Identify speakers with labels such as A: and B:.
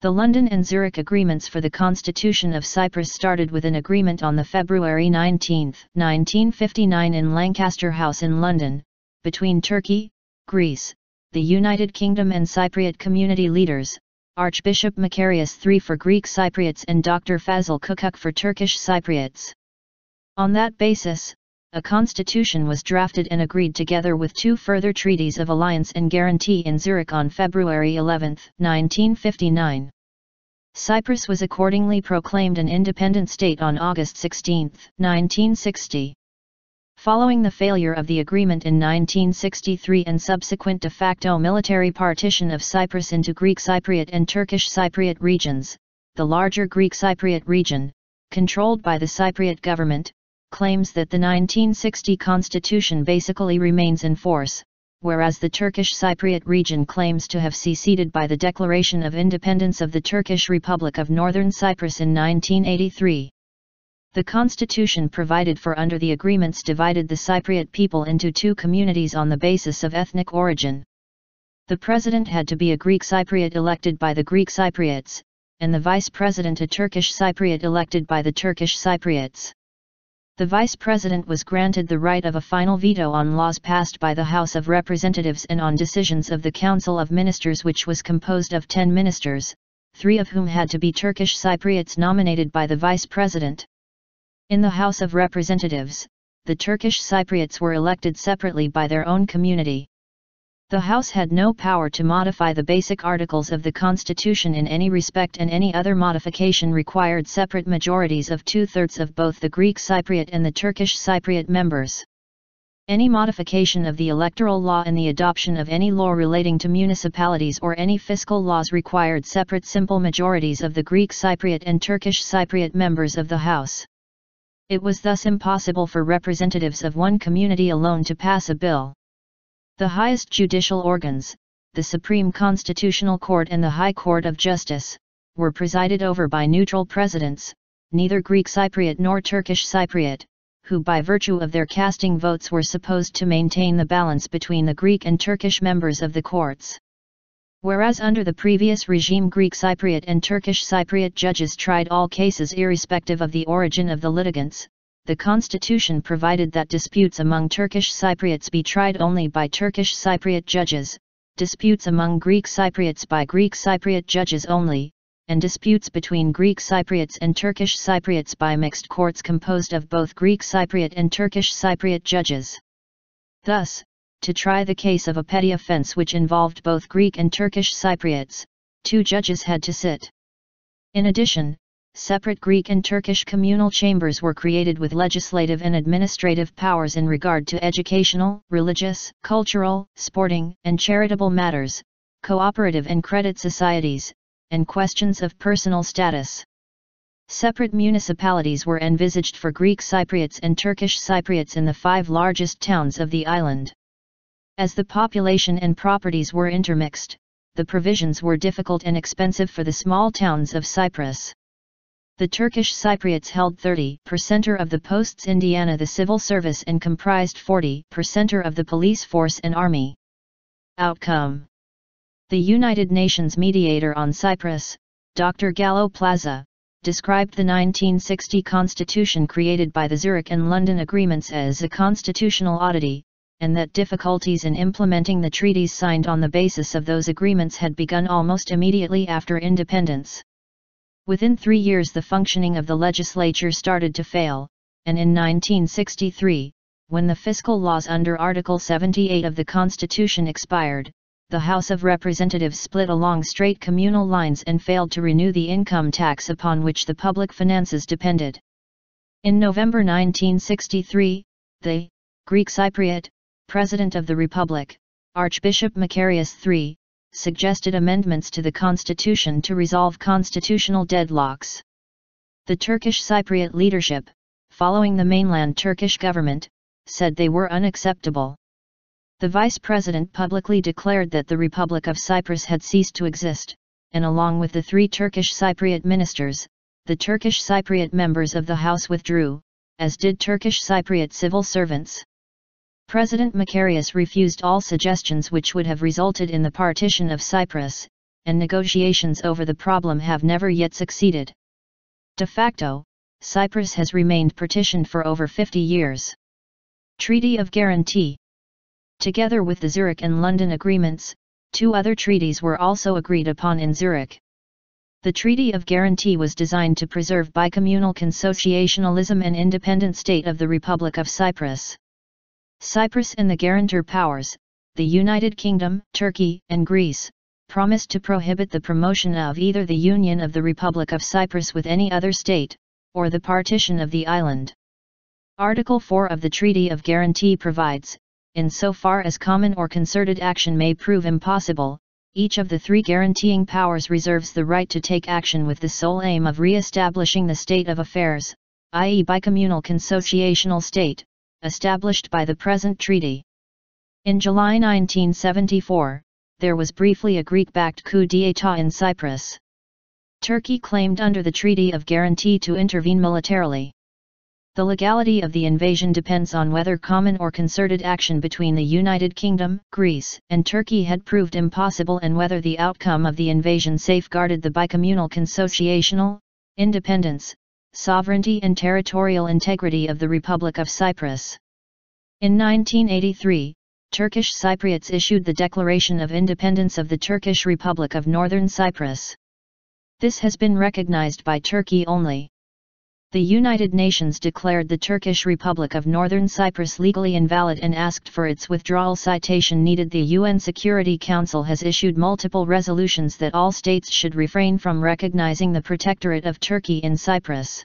A: The London and Zurich Agreements for the Constitution of Cyprus started with an agreement on February 19, 1959 in Lancaster House in London, between Turkey, Greece, the United Kingdom and Cypriot community leaders, Archbishop Makarios III for Greek Cypriots and Dr. Fazıl Küçük for Turkish Cypriots. On that basis, a constitution was drafted and agreed together with two further treaties of alliance and guarantee in Zurich on February 11, 1959. Cyprus was accordingly proclaimed an independent state on August 16, 1960. Following the failure of the agreement in 1963 and subsequent de facto military partition of Cyprus into Greek-Cypriot and Turkish-Cypriot regions, the larger Greek-Cypriot region, controlled by the Cypriot government, claims that the 1960 constitution basically remains in force, whereas the Turkish Cypriot region claims to have seceded by the declaration of independence of the Turkish Republic of Northern Cyprus in 1983. The constitution provided for under the agreements divided the Cypriot people into two communities on the basis of ethnic origin. The president had to be a Greek Cypriot elected by the Greek Cypriots, and the vice president a Turkish Cypriot elected by the Turkish Cypriots. The vice president was granted the right of a final veto on laws passed by the House of Representatives and on decisions of the Council of Ministers, which was composed of 10 ministers, 3 of whom had to be Turkish Cypriots nominated by the vice president. In the House of Representatives, the Turkish Cypriots were elected separately by their own community. The House had no power to modify the basic articles of the Constitution in any respect, and any other modification required separate majorities of 2/3 of both the Greek Cypriot and the Turkish Cypriot members. Any modification of the electoral law and the adoption of any law relating to municipalities or any fiscal laws required separate simple majorities of the Greek Cypriot and Turkish Cypriot members of the House. It was thus impossible for representatives of one community alone to pass a bill. The highest judicial organs, the Supreme Constitutional Court and the High Court of Justice, were presided over by neutral presidents, neither Greek Cypriot nor Turkish Cypriot, who by virtue of their casting votes were supposed to maintain the balance between the Greek and Turkish members of the courts. Whereas under the previous regime Greek Cypriot and Turkish Cypriot judges tried all cases irrespective of the origin of the litigants, the constitution provided that disputes among Turkish Cypriots be tried only by Turkish Cypriot judges, disputes among Greek Cypriots by Greek Cypriot judges only, and disputes between Greek Cypriots and Turkish Cypriots by mixed courts composed of both Greek Cypriot and Turkish Cypriot judges. Thus, to try the case of a petty offence which involved both Greek and Turkish Cypriots, 2 judges had to sit. In addition, separate Greek and Turkish communal chambers were created with legislative and administrative powers in regard to educational, religious, cultural, sporting, and charitable matters, cooperative and credit societies, and questions of personal status. Separate municipalities were envisaged for Greek Cypriots and Turkish Cypriots in the 5 largest towns of the island. As the population and properties were intermixed, the provisions were difficult and expensive for the small towns of Cyprus. The Turkish Cypriots held 30% of the posts in the civil service and comprised 40% of the police force and army. Outcome: the United Nations mediator on Cyprus, Dr. Gallo Plaza, described the 1960 constitution created by the Zurich and London Agreements as a constitutional oddity, and that difficulties in implementing the treaties signed on the basis of those agreements had begun almost immediately after independence. Within 3 years the functioning of the legislature started to fail, and in 1963, when the fiscal laws under Article 78 of the Constitution expired, the House of Representatives split along straight communal lines and failed to renew the income tax upon which the public finances depended. In November 1963, the Greek Cypriot President of the Republic, Archbishop Makarios III, suggested amendments to the constitution to resolve constitutional deadlocks. The Turkish Cypriot leadership, following the mainland Turkish government, said they were unacceptable. The vice president publicly declared that the Republic of Cyprus had ceased to exist, and along with the 3 Turkish Cypriot ministers, the Turkish Cypriot members of the House withdrew, as did Turkish Cypriot civil servants. President Makarios refused all suggestions which would have resulted in the partition of Cyprus, and negotiations over the problem have never yet succeeded. De facto, Cyprus has remained partitioned for over 50 years. Treaty of Guarantee. Together with the Zurich and London Agreements, 2 other treaties were also agreed upon in Zurich. The Treaty of Guarantee was designed to preserve bicommunal consociationalism and independent state of the Republic of Cyprus. Cyprus and the guarantor powers, the United Kingdom, Turkey, and Greece, promised to prohibit the promotion of either the union of the Republic of Cyprus with any other state, or the partition of the island. Article 4 of the Treaty of Guarantee provides, insofar as common or concerted action may prove impossible, each of the 3 guaranteeing powers reserves the right to take action with the sole aim of re-establishing the state of affairs, i.e. bicommunal consociational state, established by the present treaty. In July 1974, there was briefly a Greek-backed coup d'état in Cyprus. Turkey claimed under the Treaty of Guarantee to intervene militarily. The legality of the invasion depends on whether common or concerted action between the United Kingdom, Greece, and Turkey had proved impossible and whether the outcome of the invasion safeguarded the bicommunal consociational, independence, sovereignty and territorial integrity of the Republic of Cyprus. In 1983, Turkish Cypriots issued the Declaration of Independence of the Turkish Republic of Northern Cyprus. This has been recognized by Turkey only. The United Nations declared the Turkish Republic of Northern Cyprus legally invalid and asked for its withdrawal. Citation needed. The UN Security Council has issued multiple resolutions that all states should refrain from recognizing the Protectorate of Turkey in Cyprus.